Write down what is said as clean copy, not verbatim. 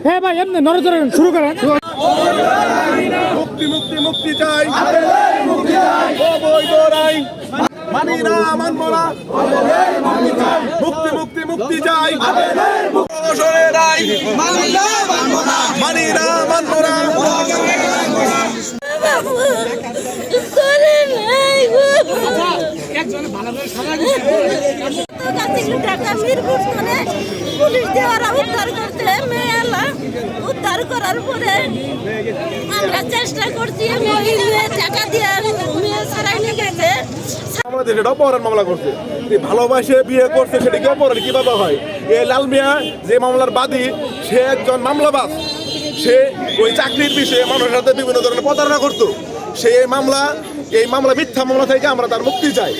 হ্যাঁ ভাই এমনি নড়াচড়া শুরু করেন। মুক্তি মুক্তি মুক্তি চাই, অবৈধ আইন মানি না মানব না, মুক্তি মুক্তি মুক্তি চাই, প্রশাসনের আইন মানি না মানব না, মানি না মানব না। পুলিশ দেওয়ারা উদ্ধার করতে মেয়েলা উদ্ধার করার পরে আমরা চেষ্টা করছি টাকা দিয়ে মেয়ে ছাড়াই নিয়ে গেছে। আমাদের সেটা অপহরণ মামলা করছে, ভালোবাসে বিয়ে করছে, সেটা কি অপহরণ কিভাবে হয়? এই লাল মিয়া যে মামলার বাদী, সে একজন মামলাবাজ। সে ওই চাকরির বিষয়ে মানুষের সাথে বিভিন্ন ধরনের প্রতারণা করতো। সে এই মামলা মিথ্যা মামলা থেকে আমরা তার মুক্তি চাই।